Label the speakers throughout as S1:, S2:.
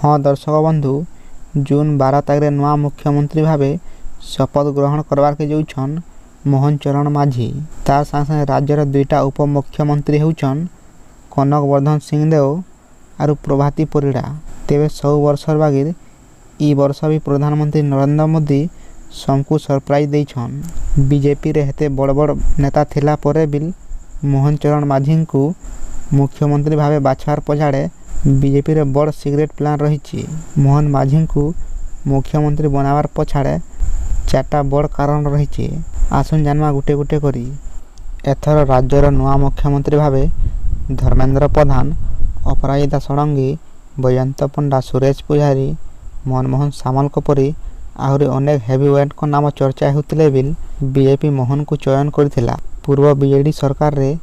S1: हाँ दर्शक बंधु, जून 12 तारिख नवा मुख्यमंत्री भावे शपथ ग्रहण करवार के जाउछन मोहन चरण माझी। तार संगे राज्यर दुईटा उपमुख्यमंत्री होउछन कनक वर्धन सिंहदेव और प्रभाती परिड़ा। तेरे 100 वर्षर बागिर ई वर्ष भी प्रधानमंत्री नरेंद्र मोदी सबको सरप्राइज देछन। बीजेपी रे हेते बड़ बड़ नेता थिला परे भी मोहन चरण माझी को मुख्यमंत्री भावे बाछार पछाड़े बीजेपी रे बड़ सिक्रेट प्लान रही। मोहन माझी को मुख्यमंत्री बनावार पछाड़े 4टा बड़ कारण रही। आसुन जानमा गुटे गुटे करी। एथर राज्यर नुआ मुख्यमंत्री भावे धर्मेंद्र प्रधान, अपराजिता षडंगी, वैजयंत पंडा, सुरेश पुजारी, मनमोहन सामल परी आहरी अनेक हेवीवेट को नाम चर्चा होतिले बिल बीजेपी मोहन को चयन करथिला। पूर्व बीजेडी सरकार रे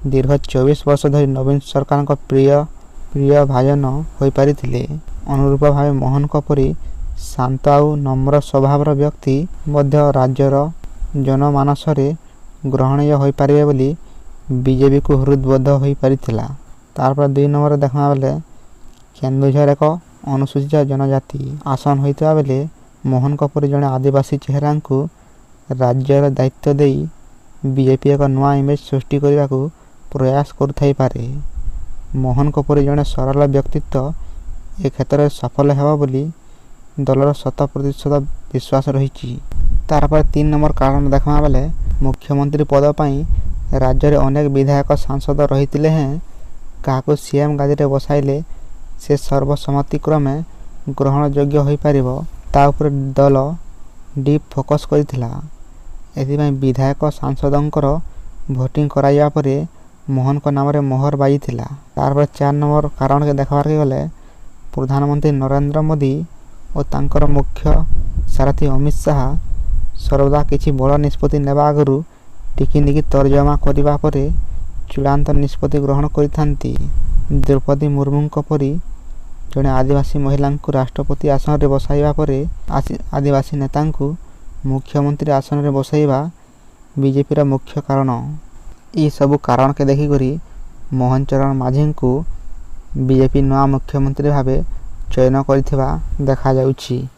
S1: दीर्घ 24 वर्ष धरी नवीन सरकार को प्रिय भाजन होई पारिथिले। अनुरूप भावे मोहन परी शांत आउ नम्र स्वभावर व्यक्ति मध्य राज्यर जनमानस रे ग्रहणीय होई पारिबे बोली बीजेपी को हृदबोध होई पारिथिला। तारपर 2 नंबर देखमा बेले केन्दुझर एक अनुसूचित जनजाति आसन होइता बेले मोहन परी जने आदिवासी चेहरा को राज्यर दायित्व देई बीजेपी एक नुआ इमेज सृष्टि करने को प्रयास करुथाई पारे। मोहन परी जने सरल व्यक्तित्व ए क्षेत्र में सफल हेबा बोली दलर 100% विश्वास रही। तारपर 3 नंबर कारण देखमा बेले मुख्यमंत्री पद पाई राज्य रे अनेक विधायक सांसद रही हैं काको सीएम गादी रे बसाइले से सर्वसम्मति क्रमे ग्रहण योग्य होई पारिबो ता ऊपर दल डीप फोकस करिथिला। एथिबाई विधायक सांसदंकर भोटिंग कराइया परे मोहन को नाम रे मोहर बाजिथिला। तारपर 4 नंबर कारण के देखबार के गले प्रधानमंत्री नरेंद्र मोदी और तांकर मुख्य सारथी अमित शाह सर्वदा किछि बड़ निष्पत्ति नेबा आगरु टिकिनिकी तर्जमा करिबा परे चूड़ांत निष्पत्ति ग्रहण करिथांती। द्रौपदी मुर्मू परी जड़े आदिवासी महिला को राष्ट्रपति आसन रे बसाइबा परे आदिवासी नेता को मुख्यमंत्री आसन रे बसाइबा बीजेपी रा मुख्य कारण। ई सबु कारण के देखी करी मोहन चरण माझी को बीजेपी नवा मुख्यमंत्री भावे चयन करिथिबा देखा जाउछि।